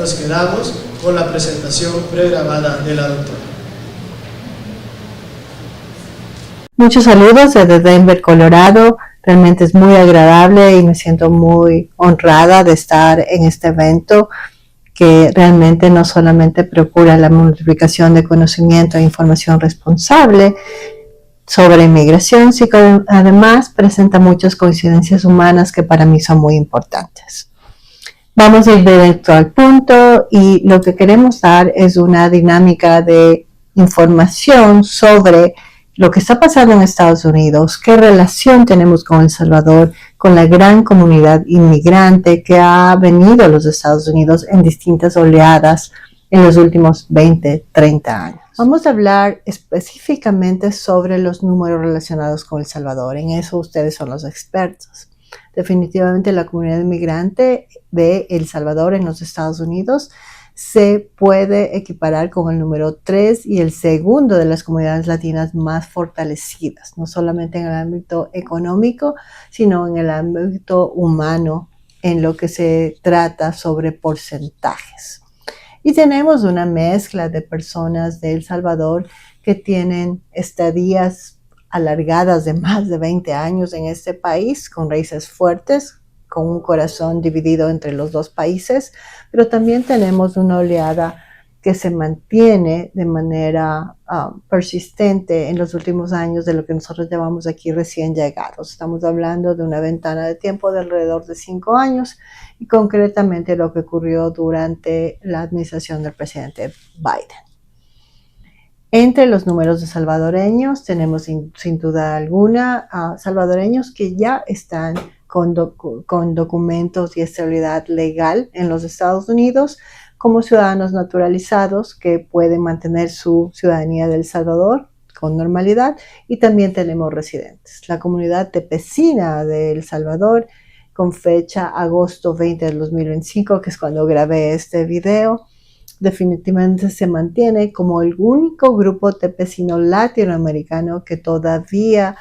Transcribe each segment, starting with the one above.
nos quedamos con la presentación pregrabada de la doctora. Muchos saludos desde Denver, Colorado. Realmente es muy agradable y me siento muy honrada de estar en este evento que realmente no solamente procura la multiplicación de conocimiento e información responsable sobre inmigración, sino que además presenta muchas coincidencias humanas que para mí son muy importantes. Vamos a ir directo al punto y lo que queremos dar es una dinámica de información sobre lo que está pasando en Estados Unidos, qué relación tenemos con El Salvador, con la gran comunidad inmigrante que ha venido a los Estados Unidos en distintas oleadas en los últimos 20, 30 años. Vamos a hablar específicamente sobre los números relacionados con El Salvador. En eso ustedes son los expertos. Definitivamente la comunidad inmigrante de El Salvador en los Estados Unidos se puede equiparar con el número 3 y el segundo de las comunidades latinas más fortalecidas, no solamente en el ámbito económico, sino en el ámbito humano, en lo que se trata sobre porcentajes. Y tenemos una mezcla de personas de El Salvador que tienen estadías alargadas de más de 20 años en este país, con raíces fuertes, con un corazón dividido entre los dos países, pero también tenemos una oleada que se mantiene de manera persistente en los últimos años de lo que nosotros llamamos aquí recién llegados. Estamos hablando de una ventana de tiempo de alrededor de 5 años y concretamente lo que ocurrió durante la administración del presidente Biden. Entre los números de salvadoreños tenemos sin duda alguna salvadoreños que ya están con documentos y estabilidad legal en los Estados Unidos como ciudadanos naturalizados que pueden mantener su ciudadanía de El Salvador con normalidad, y también tenemos residentes. La comunidad tepecina de El Salvador, con fecha agosto 20 del 2025, que es cuando grabé este video, definitivamente se mantiene como el único grupo tepecino latinoamericano que todavía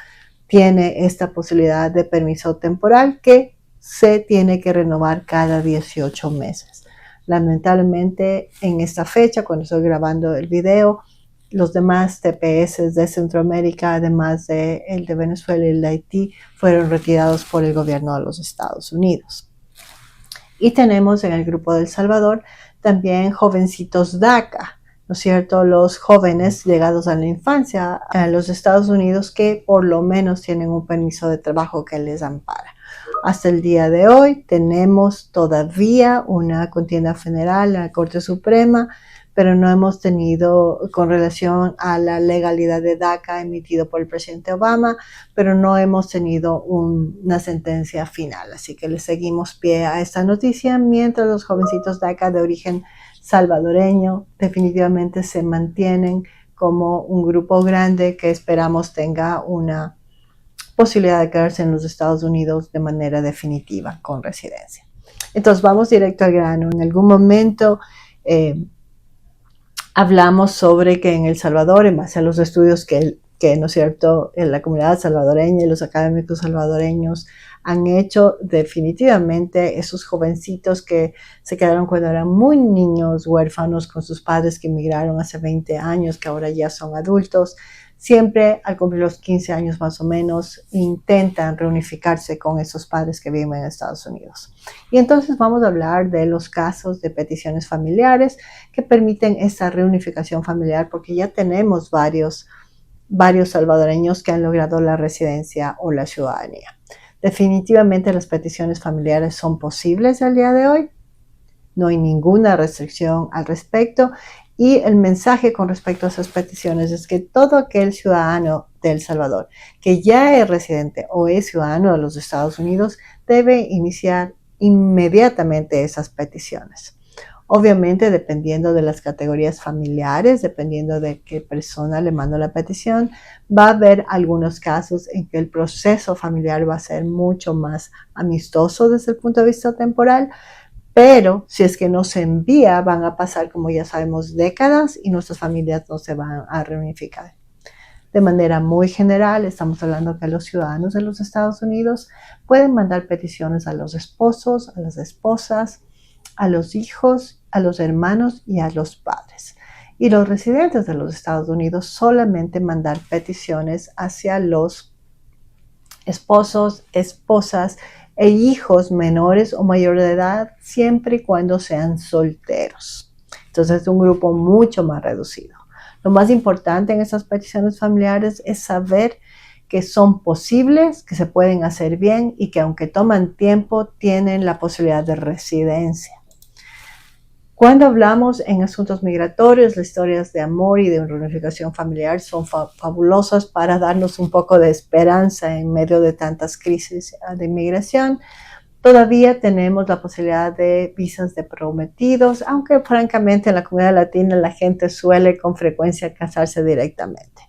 tiene esta posibilidad de permiso temporal que se tiene que renovar cada 18 meses. Lamentablemente, en esta fecha, cuando estoy grabando el video, los demás TPS de Centroamérica, además de el de Venezuela y el de Haití, fueron retirados por el gobierno de los Estados Unidos. Y tenemos en el grupo de El Salvador también jovencitos DACA, ¿no es cierto? Los jóvenes llegados a la infancia a los Estados Unidos que por lo menos tienen un permiso de trabajo que les ampara. Hasta el día de hoy tenemos todavía una contienda federal en la Corte Suprema, pero no hemos tenido, con relación a la legalidad de DACA emitido por el presidente Obama, pero no hemos tenido una sentencia final. Así que le seguimos pie a esta noticia, mientras los jovencitos DACA de origen salvadoreño definitivamente se mantienen como un grupo grande que esperamos tenga una posibilidad de quedarse en los Estados Unidos de manera definitiva con residencia. Entonces vamos directo al grano. En algún momento hablamos sobre que en El Salvador, en base a los estudios que ¿no es cierto?, en la comunidad salvadoreña y los académicos salvadoreños han hecho, definitivamente esos jovencitos que se quedaron cuando eran muy niños, huérfanos, con sus padres que emigraron hace 20 años, que ahora ya son adultos, siempre al cumplir los 15 años más o menos intentan reunificarse con esos padres que viven en Estados Unidos. Y entonces vamos a hablar de los casos de peticiones familiares que permiten esa reunificación familiar, porque ya tenemos varios salvadoreños que han logrado la residencia o la ciudadanía. Definitivamente las peticiones familiares son posibles al día de hoy. No hay ninguna restricción al respecto. Y el mensaje con respecto a esas peticiones es que todo aquel ciudadano de El Salvador que ya es residente o es ciudadano de los Estados Unidos debe iniciar inmediatamente esas peticiones. Obviamente, dependiendo de las categorías familiares, dependiendo de qué persona le mandó la petición, va a haber algunos casos en que el proceso familiar va a ser mucho más amistoso desde el punto de vista temporal, pero si es que no se envía, van a pasar, como ya sabemos, décadas y nuestras familias no se van a reunificar. De manera muy general, estamos hablando que los ciudadanos de los Estados Unidos pueden mandar peticiones a los esposos, a las esposas, a los hijos a los hermanos y a los padres. Y los residentes de los Estados Unidos solamente mandar peticiones hacia los esposos, esposas e hijos menores o mayor de edad, siempre y cuando sean solteros. Entonces es un grupo mucho más reducido. Lo más importante en estas peticiones familiares es saber que son posibles, que se pueden hacer bien y que aunque toman tiempo, tienen la posibilidad de residencia. Cuando hablamos en asuntos migratorios, las historias de amor y de reunificación familiar son fabulosas para darnos un poco de esperanza en medio de tantas crisis de inmigración. Todavía tenemos la posibilidad de visas de prometidos, aunque francamente en la comunidad latina la gente suele con frecuencia casarse directamente.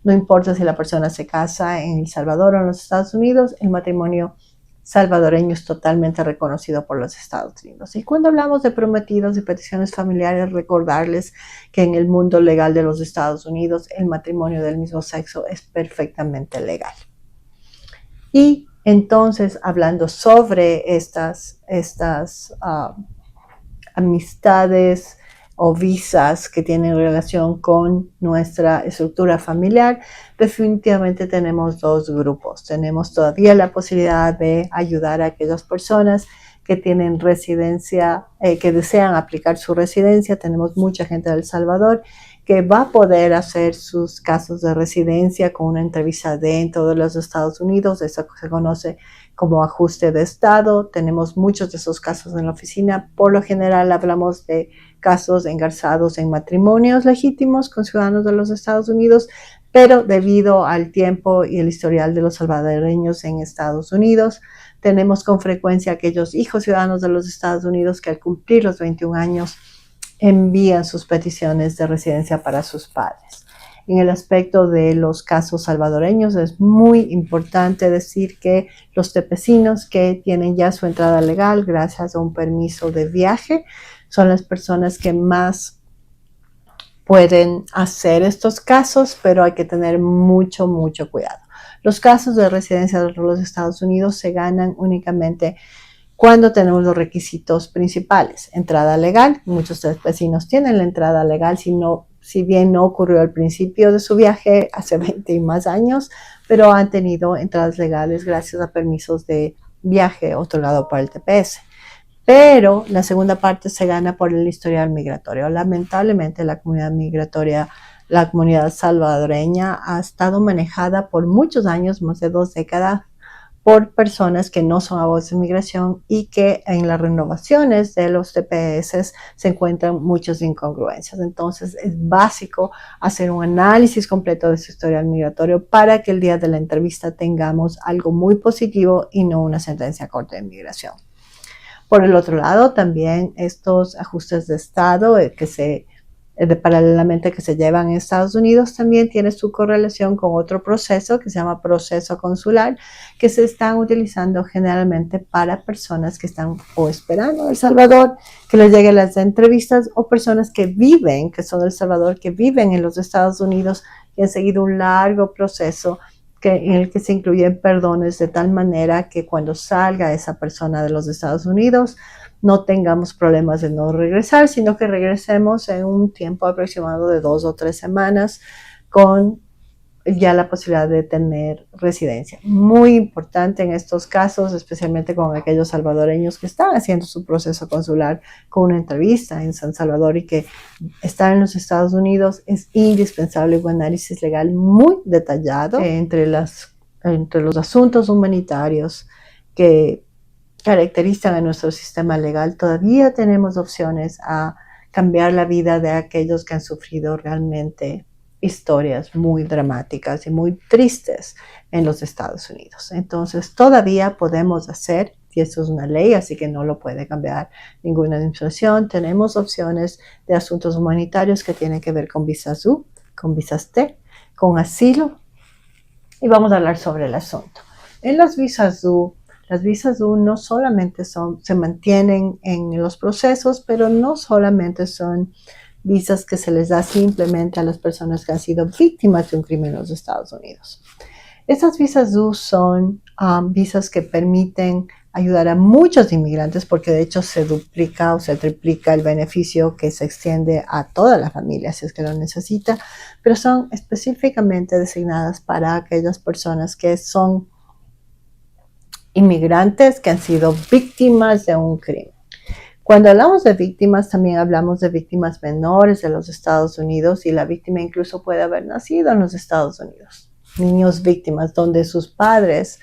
No importa si la persona se casa en El Salvador o en los Estados Unidos, el matrimonio salvadoreño es totalmente reconocido por los Estados Unidos. Y cuando hablamos de prometidos y peticiones familiares, recordarles que en el mundo legal de los Estados Unidos el matrimonio del mismo sexo es perfectamente legal. Y entonces, hablando sobre estas amistades o visas que tienen relación con nuestra estructura familiar, definitivamente tenemos dos grupos. Tenemos todavía la posibilidad de ayudar a aquellas personas que tienen residencia, que desean aplicar su residencia. Tenemos mucha gente de El Salvador que va a poder hacer sus casos de residencia con una entrevista dentro de los Estados Unidos. Eso se conoce como ajuste de estado. Tenemos muchos de esos casos en la oficina. Por lo general hablamos de casos engarzados en matrimonios legítimos con ciudadanos de los Estados Unidos, pero debido al tiempo y el historial de los salvadoreños en Estados Unidos, tenemos con frecuencia aquellos hijos ciudadanos de los Estados Unidos que al cumplir los 21 años envían sus peticiones de residencia para sus padres. En el aspecto de los casos salvadoreños es muy importante decir que los tepecinos que tienen ya su entrada legal gracias a un permiso de viaje son las personas que más pueden hacer estos casos, pero hay que tener mucho cuidado. Los casos de residencia de los Estados Unidos se ganan únicamente cuando tenemos los requisitos principales. Entrada legal, muchos vecinos tienen la entrada legal, si bien no ocurrió al principio de su viaje hace 20 y más años, pero han tenido entradas legales gracias a permisos de viaje otorgado por el TPS. Pero la segunda parte se gana por el historial migratorio. Lamentablemente la comunidad migratoria, la comunidad salvadoreña ha estado manejada por muchos años, más de 2 décadas, por personas que no son abogados de inmigración y que en las renovaciones de los TPS se encuentran muchas incongruencias. Entonces es básico hacer un análisis completo de su historial migratorio para que el día de la entrevista tengamos algo muy positivo y no una sentencia corta de inmigración. Por el otro lado, también estos ajustes de estado paralelamente que se llevan en Estados Unidos también tiene su correlación con otro proceso que se llama proceso consular, que se están utilizando generalmente para personas que están o esperando en El Salvador que les lleguen las entrevistas o personas que son de El Salvador, que viven en los Estados Unidos y han seguido un largo proceso en el que se incluyen perdones de tal manera que cuando salga esa persona de los Estados Unidos no tengamos problemas de no regresar, sino que regresemos en un tiempo aproximado de 2 o 3 semanas con ya la posibilidad de tener residencia. Muy importante en estos casos, especialmente con aquellos salvadoreños que están haciendo su proceso consular con una entrevista en San Salvador y que están en los Estados Unidos, es indispensable un análisis legal muy detallado entre los asuntos humanitarios que caracterizan a nuestro sistema legal. Todavía tenemos opciones a cambiar la vida de aquellos que han sufrido realmente historias muy dramáticas y muy tristes en los Estados Unidos. Entonces todavía podemos hacer, y esto es una ley, así que no lo puede cambiar ninguna administración, tenemos opciones de asuntos humanitarios que tienen que ver con visas U, con visas T, con asilo, y vamos a hablar sobre el asunto. En las visas U no solamente se mantienen en los procesos, pero no solamente son visas que se les da simplemente a las personas que han sido víctimas de un crimen en los Estados Unidos. Estas visas U son visas que permiten ayudar a muchos inmigrantes porque de hecho se duplica o se triplica el beneficio que se extiende a toda la familia si es que lo necesita, pero son específicamente designadas para aquellas personas que son inmigrantes que han sido víctimas de un crimen. Cuando hablamos de víctimas, también hablamos de víctimas menores de los Estados Unidos y la víctima incluso puede haber nacido en los Estados Unidos. Niños víctimas donde sus padres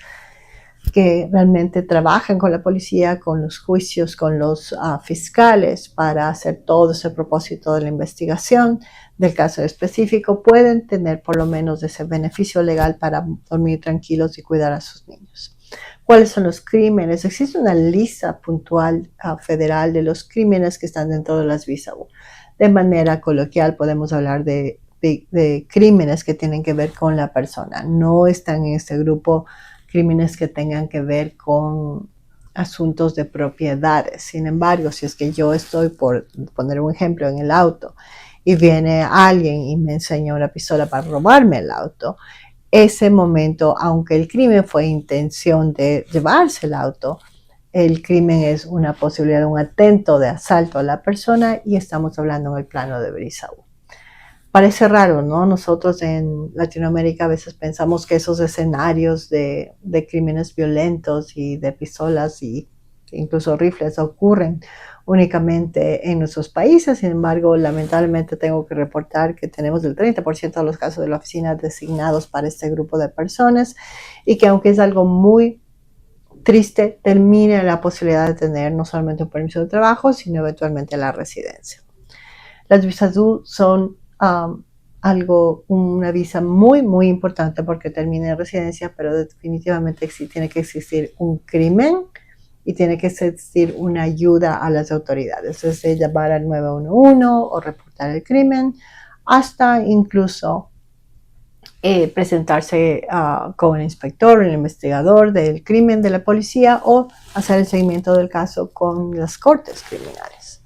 que realmente trabajan con la policía, con los juicios, con los fiscales para hacer todo ese propósito de la investigación del caso específico, pueden tener por lo menos ese beneficio legal para dormir tranquilos y cuidar a sus niños. ¿Cuáles son los crímenes? Existe una lista puntual federal de los crímenes que están dentro de las visas U. De manera coloquial podemos hablar de crímenes que tienen que ver con la persona. No están en este grupo crímenes que tengan que ver con asuntos de propiedades. Sin embargo, si es que yo estoy, por poner un ejemplo, en el auto y viene alguien y me enseña una pistola para robarme el auto, ese momento, aunque el crimen fue intención de llevarse el auto, el crimen es una posibilidad de un atento de asalto a la persona y estamos hablando en el plano de Brisau. Parece raro, ¿no? Nosotros en Latinoamérica a veces pensamos que esos escenarios de crímenes violentos y de pistolas y incluso rifles ocurren únicamente en nuestros países. Sin embargo, lamentablemente tengo que reportar que tenemos el 30% de los casos de la oficina designados para este grupo de personas y que aunque es algo muy triste, termina la posibilidad de tener no solamente un permiso de trabajo, sino eventualmente la residencia. Las visas U son una visa muy, muy importante porque termina en residencia, pero definitivamente tiene que existir un crimen y tiene que existir una ayuda a las autoridades, desde llamar al 911 o reportar el crimen, hasta incluso presentarse con el inspector o el investigador del crimen de la policía o hacer el seguimiento del caso con las cortes criminales.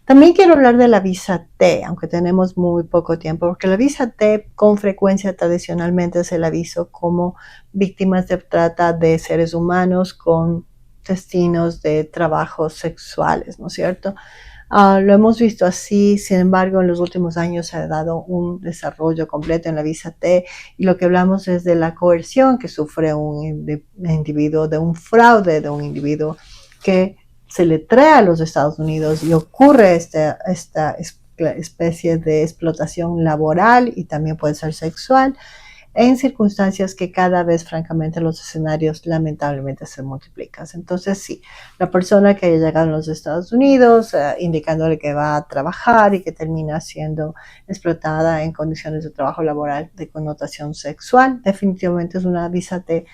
También quiero hablar de la visa T, aunque tenemos muy poco tiempo, porque la visa T con frecuencia tradicionalmente se la visto como víctimas de trata de seres humanos con destinos de trabajos sexuales, ¿no es cierto? Lo hemos visto así, sin embargo, en los últimos años se ha dado un desarrollo completo en la visa T y lo que hablamos es de la coerción que sufre un individuo, de un fraude de un individuo que se le trae a los Estados Unidos y ocurre esta especie de explotación laboral y también puede ser sexual en circunstancias que cada vez, francamente, los escenarios lamentablemente se multiplican. Entonces, sí, la persona que haya llegado a los Estados Unidos indicándole que va a trabajar y que termina siendo explotada en condiciones de trabajo laboral de connotación sexual, definitivamente es una visa T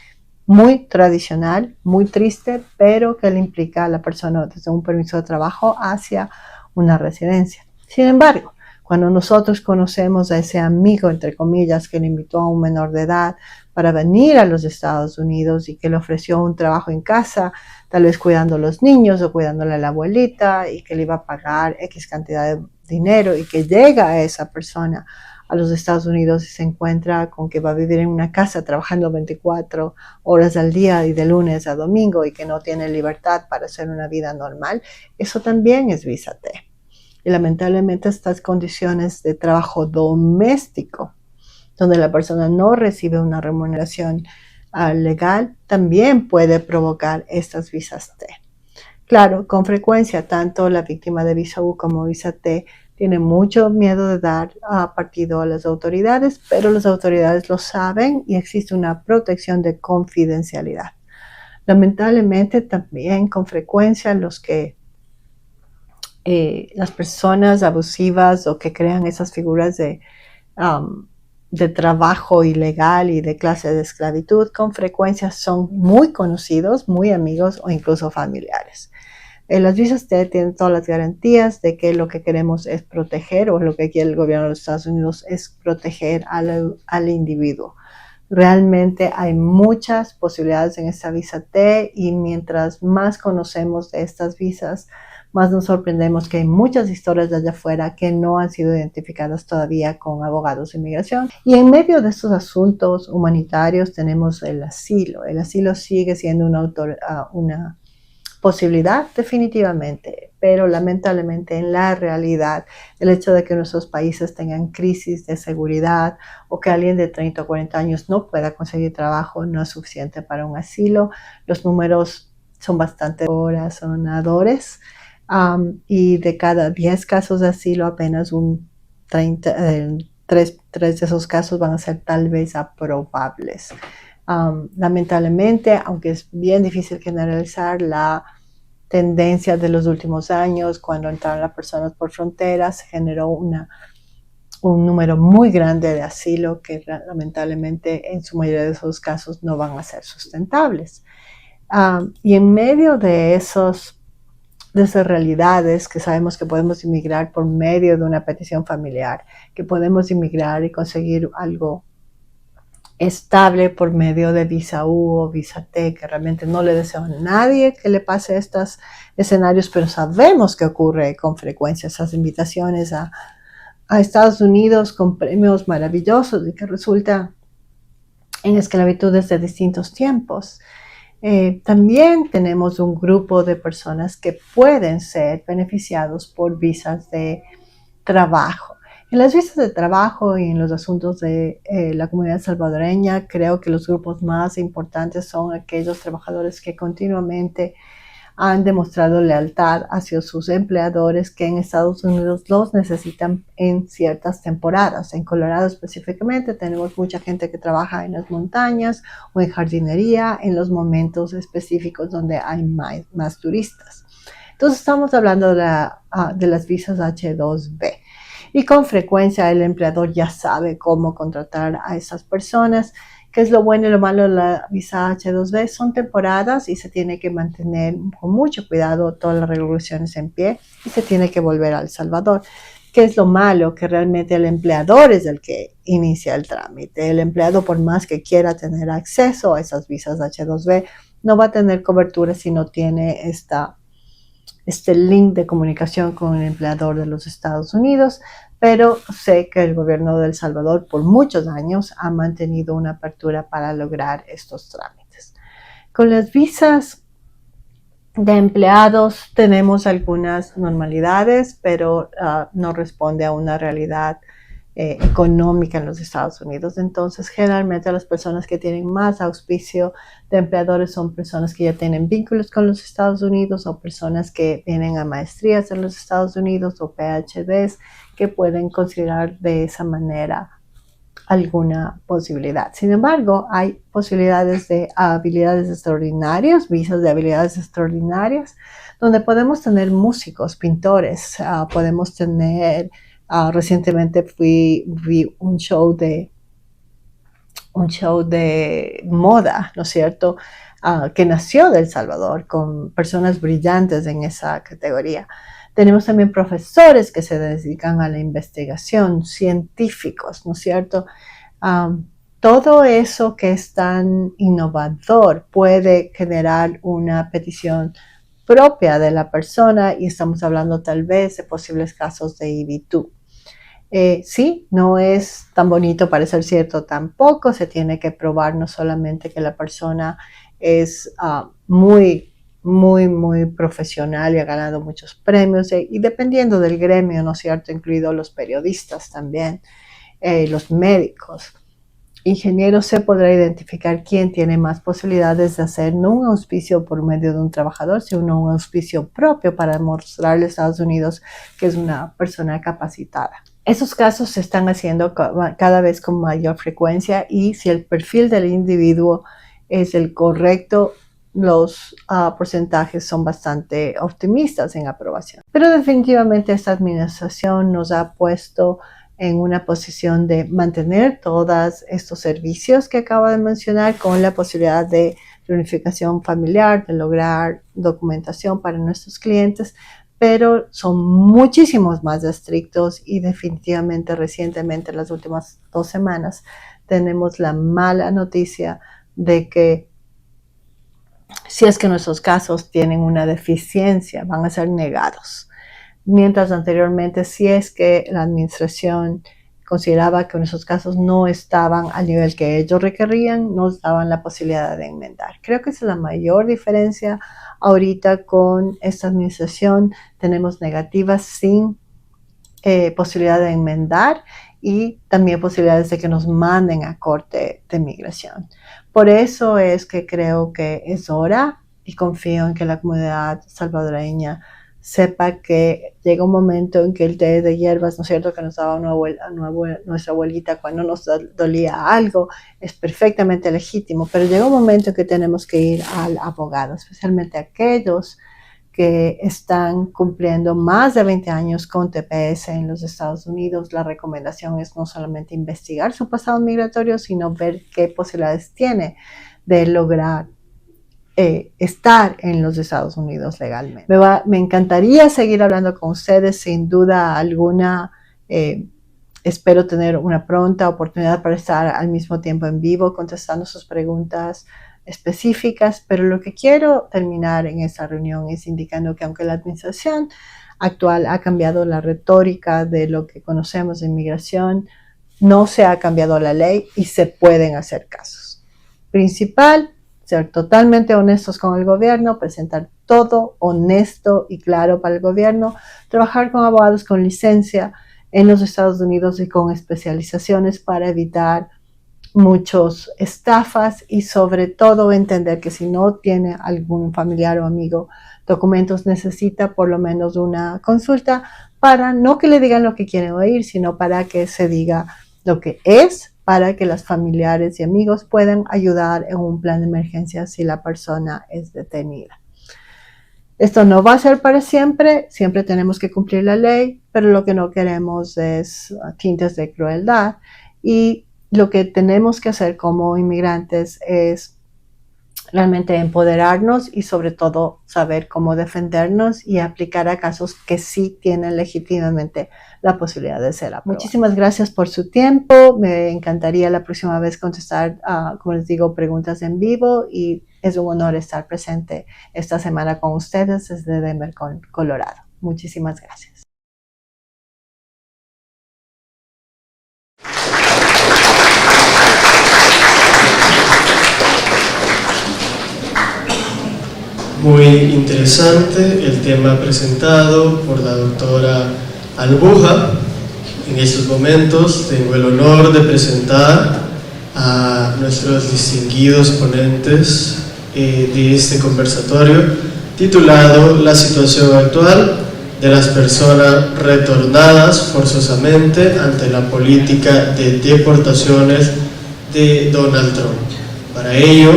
muy tradicional, muy triste, pero que le implica a la persona desde un permiso de trabajo hacia una residencia. Sin embargo, cuando nosotros conocemos a ese amigo, entre comillas, que le invitó a un menor de edad para venir a los Estados Unidos y que le ofreció un trabajo en casa, tal vez cuidando a los niños o cuidándole a la abuelita y que le iba a pagar X cantidad de dinero y que llega a esa persona a los Estados Unidos y se encuentra con que va a vivir en una casa trabajando 24 horas al día y de lunes a domingo y que no tiene libertad para hacer una vida normal, eso también es visa T. Y lamentablemente estas condiciones de trabajo doméstico, donde la persona no recibe una remuneración legal, también puede provocar estas visas T. Claro, con frecuencia, tanto la víctima de visa U como visa T tiene mucho miedo de dar partido a las autoridades, pero las autoridades lo saben y existe una protección de confidencialidad. Lamentablemente, también con frecuencia las personas abusivas o que crean esas figuras de trabajo ilegal y de clase de esclavitud, con frecuencia son muy conocidos, muy amigos o incluso familiares. Las visas T tienen todas las garantías de que lo que queremos es proteger, o lo que quiere el gobierno de los Estados Unidos es proteger al individuo. Realmente hay muchas posibilidades en esta visa T y mientras más conocemos de estas visas, más nos sorprendemos que hay muchas historias de allá afuera que no han sido identificadas todavía con abogados de inmigración. Y en medio de estos asuntos humanitarios tenemos el asilo. El asilo sigue siendo una posibilidad definitivamente, pero lamentablemente en la realidad el hecho de que nuestros países tengan crisis de seguridad o que alguien de 30 o 40 años no pueda conseguir trabajo no es suficiente para un asilo. Los números son bastante razonadores y de cada 10 casos de asilo apenas tres de esos casos van a ser tal vez aprobables. Lamentablemente, aunque es bien difícil generalizar, la tendencia de los últimos años, cuando entraron las personas por fronteras, generó un número muy grande de asilo que lamentablemente en su mayoría de esos casos no van a ser sustentables. Y en medio de esas realidades que sabemos que podemos inmigrar por medio de una petición familiar, que podemos inmigrar y conseguir algo estable por medio de visa U o visa T, que realmente no le deseo a nadie que le pase estos escenarios, pero sabemos que ocurre con frecuencia esas invitaciones a Estados Unidos con premios maravillosos y que resulta en esclavitudes de distintos tiempos. También tenemos un grupo de personas que pueden ser beneficiados por visas de trabajo. En las visas de trabajo y en los asuntos de la comunidad salvadoreña, creo que los grupos más importantes son aquellos trabajadores que continuamente han demostrado lealtad hacia sus empleadores que en Estados Unidos los necesitan en ciertas temporadas. En Colorado específicamente tenemos mucha gente que trabaja en las montañas o en jardinería en los momentos específicos donde hay más turistas. Entonces estamos hablando de las visas H2B. Y con frecuencia el empleador ya sabe cómo contratar a esas personas. ¿Qué es lo bueno y lo malo de la visa H2B? Son temporadas y se tiene que mantener con mucho cuidado todas las regulaciones en pie y se tiene que volver a El Salvador. ¿Qué es lo malo? Que realmente el empleador es el que inicia el trámite. El empleado, por más que quiera tener acceso a esas visas H2B, no va a tener cobertura si no tiene este link de comunicación con el empleador de los Estados Unidos, pero sé que el gobierno de El Salvador por muchos años ha mantenido una apertura para lograr estos trámites. Con las visas de empleados tenemos algunas normalidades, pero no responde a una realidad económica en los Estados Unidos. Entonces, generalmente las personas que tienen más auspicio de empleadores son personas que ya tienen vínculos con los Estados Unidos o personas que vienen a maestrías en los Estados Unidos o PhDs que pueden considerar de esa manera alguna posibilidad. Sin embargo, hay posibilidades de habilidades extraordinarias, visas de habilidades extraordinarias, donde podemos tener músicos, pintores, podemos tener recientemente vi un show de moda, ¿no es cierto?, que nació de El Salvador con personas brillantes en esa categoría. Tenemos también profesores que se dedican a la investigación, científicos, ¿no es cierto? Todo eso que es tan innovador puede generar una petición propia de la persona y estamos hablando tal vez de posibles casos de EB2. Sí, no es tan bonito para ser cierto tampoco, se tiene que probar no solamente que la persona es muy profesional y ha ganado muchos premios y dependiendo del gremio, ¿no es cierto?, incluidos los periodistas también, los médicos. Ingenieros, se podrá identificar quién tiene más posibilidades de hacer no un auspicio por medio de un trabajador, sino un auspicio propio para demostrarle a Estados Unidos que es una persona capacitada. Esos casos se están haciendo cada vez con mayor frecuencia y si el perfil del individuo es el correcto, los porcentajes son bastante optimistas en aprobación. Pero definitivamente esta administración nos ha puesto en una posición de mantener todos estos servicios que acabo de mencionar con la posibilidad de reunificación familiar, de lograr documentación para nuestros clientes, pero son muchísimos más estrictos y definitivamente recientemente, en las últimas 2 semanas, tenemos la mala noticia de que si es que nuestros casos tienen una deficiencia, van a ser negados. Mientras anteriormente, si es que la administración consideraba que nuestros casos no estaban al nivel que ellos requerían, nos daban la posibilidad de enmendar. Creo que esa es la mayor diferencia ahorita con esta administración. Tenemos negativas sin posibilidad de enmendar y también posibilidades de que nos manden a corte de migración. Por eso es que creo que es hora y confío en que la comunidad salvadoreña sepa que llega un momento en que el té de hierbas, ¿no es cierto?, que nos daba nuestra abuelita cuando nos dolía algo, es perfectamente legítimo, pero llega un momento en que tenemos que ir al abogado, especialmente aquellos que están cumpliendo más de 20 años con TPS en los Estados Unidos. La recomendación es no solamente investigar su pasado migratorio, sino ver qué posibilidades tiene de lograr estar en los Estados Unidos legalmente. Me encantaría seguir hablando con ustedes, sin duda alguna. Espero tener una pronta oportunidad para estar al mismo tiempo en vivo contestando sus preguntas específicas, pero lo que quiero terminar en esta reunión es indicando que aunque la administración actual ha cambiado la retórica de lo que conocemos de inmigración, no se ha cambiado la ley y se pueden hacer casos. Principal, ser totalmente honestos con el gobierno, presentar todo honesto y claro para el gobierno, trabajar con abogados con licencia en los Estados Unidos y con especializaciones para evitar muchas estafas y sobre todo entender que si no tiene algún familiar o amigo documentos, necesita por lo menos una consulta para no que le digan lo que quieren oír, sino para que se diga lo que es, para que los familiares y amigos puedan ayudar en un plan de emergencia si la persona es detenida. Esto no va a ser para siempre, siempre tenemos que cumplir la ley, pero lo que no queremos es tintes de crueldad. Y lo que tenemos que hacer como inmigrantes es realmente empoderarnos y sobre todo saber cómo defendernos y aplicar a casos que sí tienen legítimamente la posibilidad de ser aprobados. Muchísimas gracias por su tiempo. Me encantaría la próxima vez contestar, como les digo, preguntas en vivo, y es un honor estar presente esta semana con ustedes desde Denver, Colorado. Muchísimas gracias. Muy interesante el tema presentado por la doctora Albuja. En estos momentos tengo el honor de presentar a nuestros distinguidos ponentes de este conversatorio titulado La situación actual de las personas retornadas forzosamente ante la política de deportaciones de Donald Trump. Para ello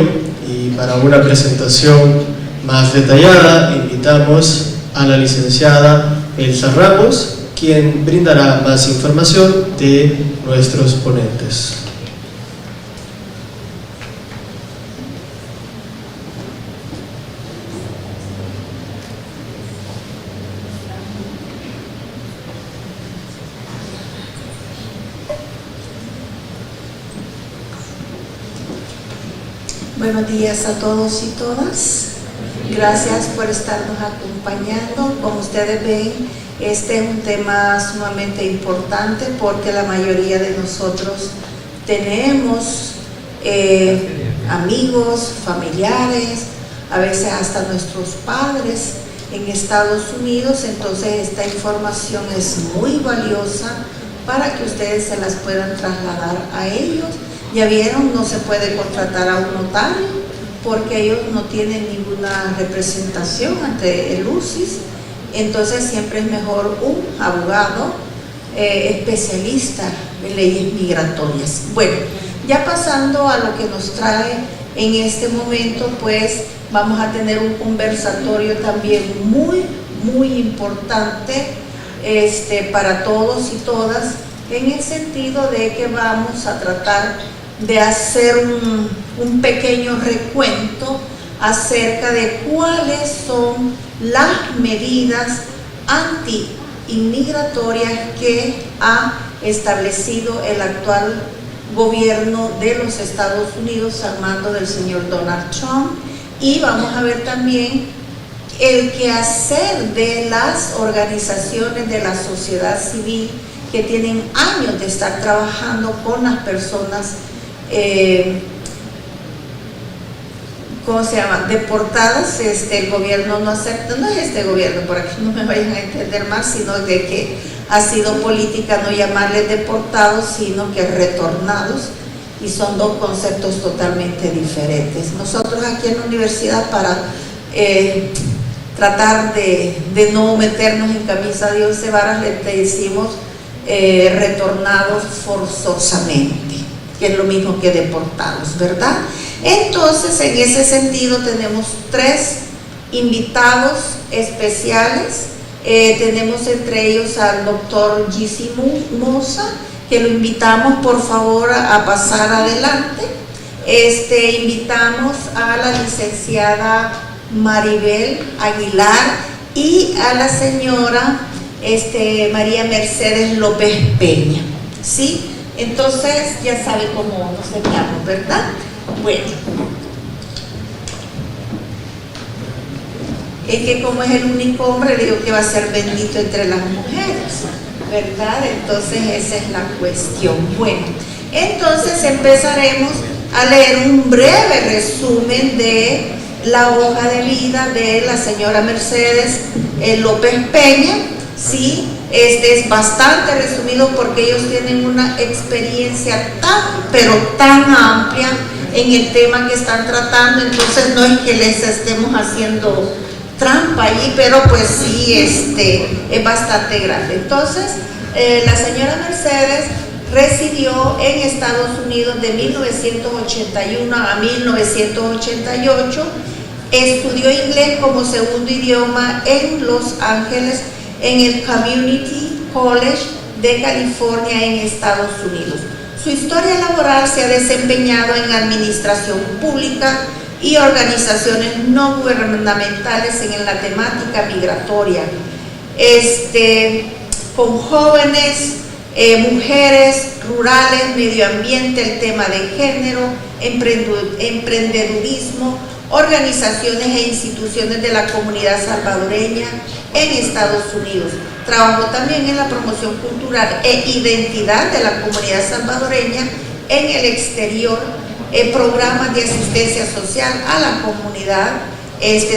y para una presentación más detallada, invitamos a la licenciada Elsa Ramos, quien brindará más información de nuestros ponentes. Buenos días a todos y todas. Gracias por estarnos acompañando. Como ustedes ven, este es un tema sumamente importante porque la mayoría de nosotros tenemos amigos, familiares, a veces hasta nuestros padres en Estados Unidos. Entonces esta información es muy valiosa para que ustedes se las puedan trasladar a ellos. Ya vieron, no se puede contratar a un notario porque ellos no tienen ninguna representación ante el UCIS. Entonces siempre es mejor un abogado especialista en leyes migratorias. Bueno, ya pasando a lo que nos trae en este momento, pues vamos a tener un conversatorio también muy importante para todos y todas, en el sentido de que vamos a tratar de hacer un pequeño recuento acerca de cuáles son las medidas anti-inmigratorias que ha establecido el actual gobierno de los Estados Unidos al mando del señor Donald Trump, y vamos a ver también el quehacer de las organizaciones de la sociedad civil que tienen años de estar trabajando con las personas ¿cómo se llama? Deportadas. El gobierno no acepta, no es este gobierno, por aquí no me vayan a entender mal, sino de que ha sido política no llamarles deportados, sino que retornados, y son dos conceptos totalmente diferentes. Nosotros aquí en la universidad, para tratar de no meternos en camisa de 11 varas, le decimos retornados forzosamente, que es lo mismo que deportados, ¿verdad? Entonces, en ese sentido, tenemos 3 invitados especiales. Tenemos entre ellos al doctor Gissimosa, que lo invitamos por favor a pasar adelante. Invitamos a la licenciada Maribel Aguilar y a la señora María Mercedes López Peña, ¿sí? Entonces ya sabe cómo nos sentamos, ¿verdad? Bueno, es que como es el único hombre, le digo que va a ser bendito entre las mujeres, ¿verdad? Entonces esa es la cuestión. Bueno, entonces empezaremos a leer un breve resumen de la hoja de vida de la señora Mercedes López Peña, ¿sí? Es bastante resumido porque ellos tienen una experiencia pero tan amplia en el tema que están tratando, entonces no es que les estemos haciendo trampa allí, pero pues sí, es bastante grande. Entonces, la señora Mercedes residió en Estados Unidos de 1981 a 1988, estudió inglés como segundo idioma en Los Ángeles, en el Community College de California en Estados Unidos. Su historia laboral se ha desempeñado en administración pública y organizaciones no gubernamentales en la temática migratoria, con jóvenes, mujeres, rurales, medio ambiente, el tema de género, emprendedurismo, organizaciones e instituciones de la comunidad salvadoreña en Estados Unidos. Trabajó también en la promoción cultural e identidad de la comunidad salvadoreña en el exterior, programas de asistencia social a la comunidad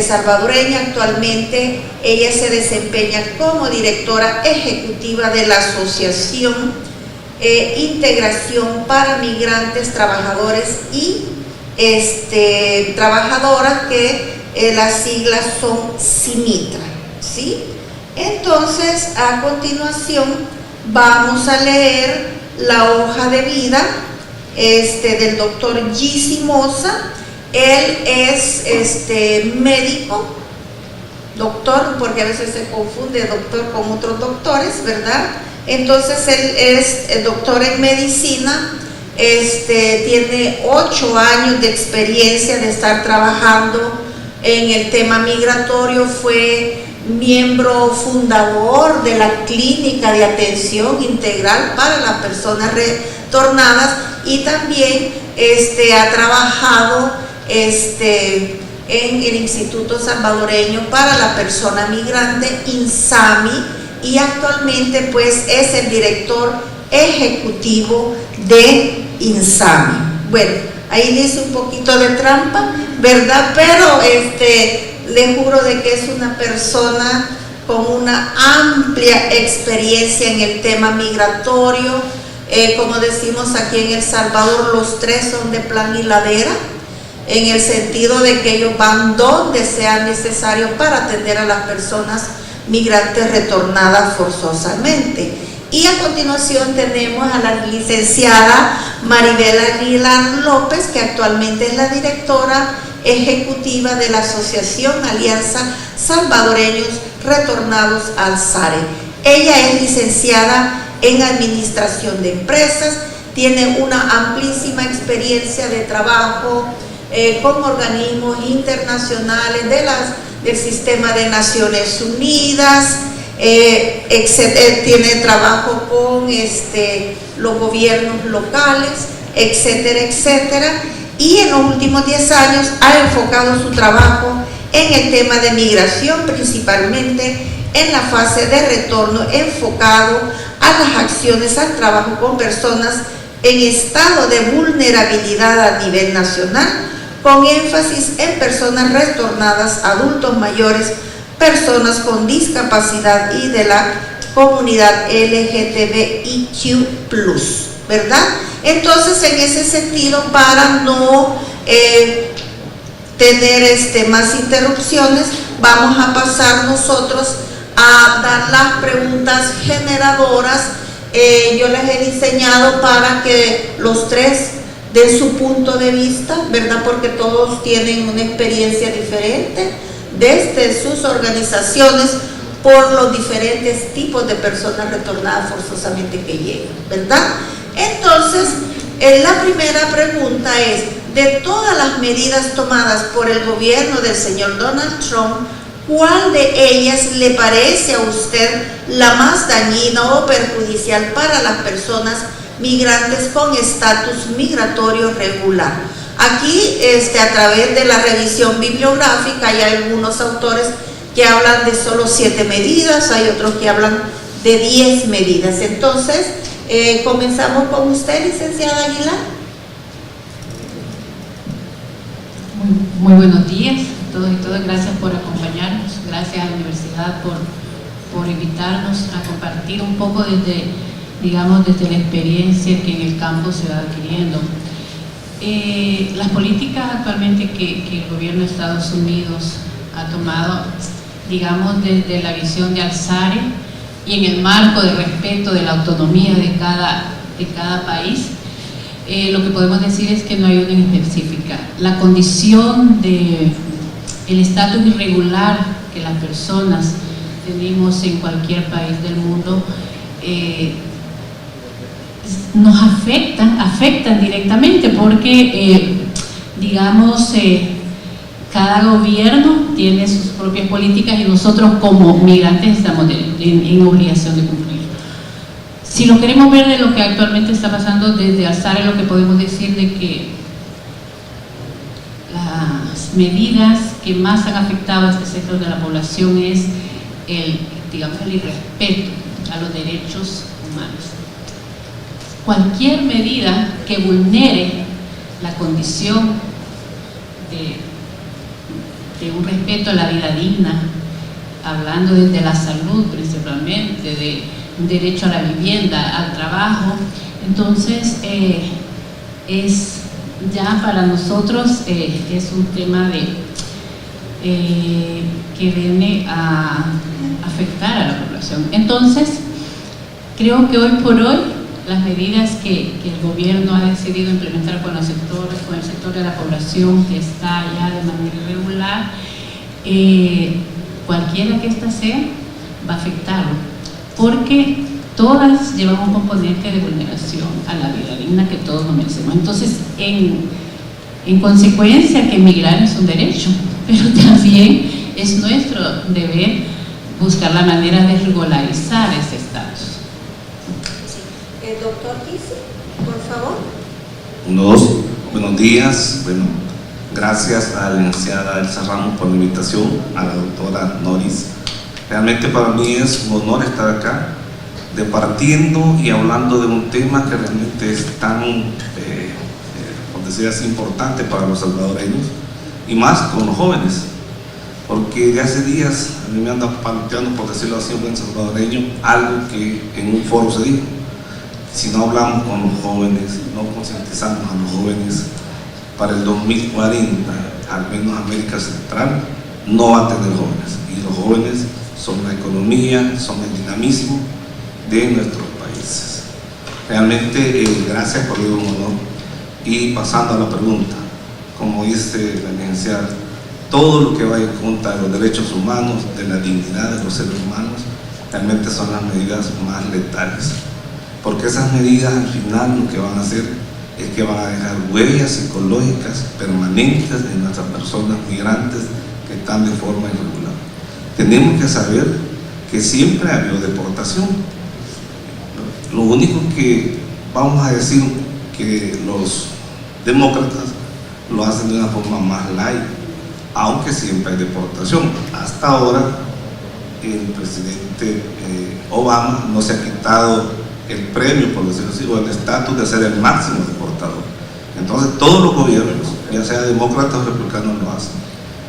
salvadoreña. Actualmente ella se desempeña como directora ejecutiva de la Asociación Integración para Migrantes, Trabajadores y trabajadoras, que las siglas son CIMITRA, ¿sí? Entonces, a continuación vamos a leer la hoja de vida del doctor Gissimosa. Él es médico, doctor, porque a veces se confunde doctor con otros doctores, ¿verdad? Entonces él es el doctor en medicina, tiene 8 años de experiencia de estar trabajando en el tema migratorio. Fue miembro fundador de la Clínica de Atención Integral para las Personas Retornadas, y también ha trabajado en el Instituto Salvadoreño para la Persona Migrante, INSAMI, y actualmente pues es el director ejecutivo de INSAMI. Bueno, ahí dice un poquito de trampa, ¿verdad? Pero le juro de que es una persona con una amplia experiencia en el tema migratorio. Como decimos aquí en El Salvador, los 3 son de plan y ladera, en el sentido de que ellos van donde sea necesario para atender a las personas migrantes retornadas forzosamente. Y a continuación tenemos a la licenciada Maribel Aguilar López, que actualmente es la directora ejecutiva de la Asociación Alianza Salvadoreños Retornados al SARE. Ella es licenciada en Administración de Empresas, tiene una amplísima experiencia de trabajo con organismos internacionales del Sistema de Naciones Unidas, tiene trabajo con los gobiernos locales, etcétera, etcétera. y en los últimos 10 años ha enfocado su trabajo en el tema de migración, principalmente en la fase de retorno, enfocado a las acciones al trabajo con personas en estado de vulnerabilidad a nivel nacional, con énfasis en personas retornadas, adultos mayores, personas con discapacidad y de la comunidad LGTBIQ+, ¿verdad? Entonces, en ese sentido, para no tener más interrupciones, vamos a pasar nosotros a dar las preguntas generadoras. Yo las he diseñado para que los tres den su punto de vista, ¿verdad? Porque todos tienen una experiencia diferente desde sus organizaciones por los diferentes tipos de personas retornadas forzosamente que llegan, ¿verdad? Entonces, la primera pregunta es: de todas las medidas tomadas por el gobierno del señor Donald Trump, ¿cuál de ellas le parece a usted la más dañina o perjudicial para las personas migrantes con estatus migratorio regular? Aquí, a través de la revisión bibliográfica, hay algunos autores que hablan de solo 7 medidas, hay otros que hablan de 10 medidas. Entonces, comenzamos con usted, licenciada Aguilar. Muy buenos días a todos y todas, gracias por acompañarnos, gracias a la universidad por invitarnos a compartir un poco desde la experiencia que en el campo se va adquiriendo. Las políticas actualmente que el gobierno de Estados Unidos ha tomado, desde la visión de Al-Azhar y en el marco de respeto de la autonomía de cada país, lo que podemos decir es que no hay una específica. La condición de el estatus irregular que las personas tenemos en cualquier país del mundo nos afectan directamente, porque cada gobierno tiene sus propias políticas y nosotros como migrantes estamos en obligación de cumplir. Si lo queremos ver de lo que actualmente está pasando desde Al-Azhar, lo que podemos decir de que las medidas que más han afectado a este sector de la población es el irrespeto a los derechos humanos. Cualquier medida que vulnere la condición de un respeto a la vida digna, hablando desde la salud principalmente, de un derecho a la vivienda, al trabajo, entonces es ya para nosotros es un tema que viene a afectar a la población. Entonces, creo que hoy por hoy las medidas que el gobierno ha decidido implementar con el sector de la población que está ya de manera irregular, cualquiera que ésta sea, va a afectarlo, porque todas llevan un componente de vulneración a la vida digna que todos nos merecemos. Entonces, en consecuencia, que emigrar es un derecho, pero también es nuestro deber buscar la manera de regularizar ese estatus. Doctor Kisi, por favor. Buenos días. Gracias a la licenciada Elsa Ramos por la invitación, a la doctora Noris. Realmente para mí es un honor estar acá, departiendo y hablando de un tema que realmente es tan, por decir así, importante para los salvadoreños, y más con los jóvenes, porque de hace días a mí me anda planteando, por decirlo así, un buen salvadoreño, algo que en un foro se dijo: si no hablamos con los jóvenes, no concientizamos a los jóvenes, para el 2040, al menos América Central no va a tener jóvenes, y los jóvenes son la economía, son el dinamismo de nuestros países. Realmente, gracias por el honor. Y pasando a la pregunta, como dice la licenciada, todo lo que vaya en contra de los derechos humanos, de la dignidad de los seres humanos, realmente son las medidas más letales, porque esas medidas al final lo que van a hacer es que van a dejar huellas psicológicas permanentes en nuestras personas migrantes que están de forma irregular. Tenemos que saber que siempre ha habido deportación. Lo único que vamos a decir que los demócratas lo hacen de una forma más light, aunque siempre hay deportación. Hasta ahora el presidente Obama no se ha quitado el premio, por decirlo así, o el estatus de ser el máximo deportador. Entonces todos los gobiernos, ya sea demócratas o republicanos, lo hacen.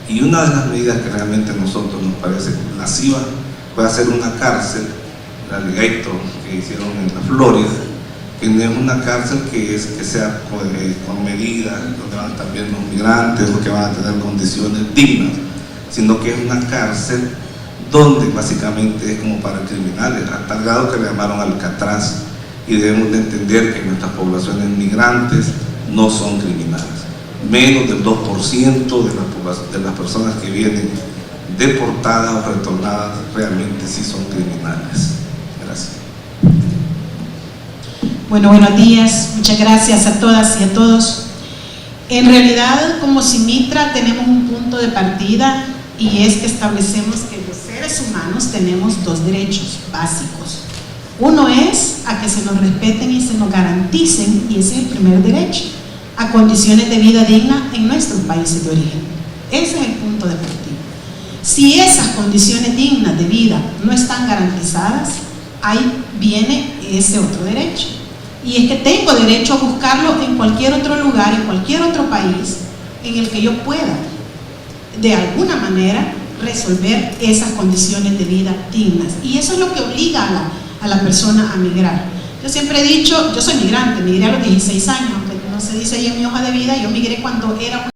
Y una de las medidas que realmente a nosotros nos parece lasciva fue hacer una cárcel, la Alligator, que hicieron en la Florida, que no es una cárcel que sea con medidas, donde van a estar bien los migrantes o que van a tener condiciones dignas, sino que es una cárcel donde básicamente es como para criminales, a tal grado que le llamaron Alcatraz, y debemos de entender que nuestras poblaciones migrantes no son criminales. Menos del 2% de las personas que vienen deportadas o retornadas realmente sí son criminales. Gracias. Bueno, buenos días, muchas gracias a todas y a todos. En realidad, como Simitra, tenemos un punto de partida, y es que establecemos que los seres humanos tenemos dos derechos básicos. Uno es a que se nos respeten y se nos garanticen, y ese es el primer derecho, a condiciones de vida digna en nuestros países de origen. Ese es el punto de partida. Si esas condiciones dignas de vida no están garantizadas, ahí viene ese otro derecho. Y es que tengo derecho a buscarlo en cualquier otro lugar, en cualquier otro país, en el que yo pueda, de alguna manera, resolver esas condiciones de vida dignas. Y eso es lo que obliga a la persona a migrar. Yo siempre he dicho, yo soy migrante, migré a los 16 años, aunque no se dice ahí en mi hoja de vida, yo migré cuando era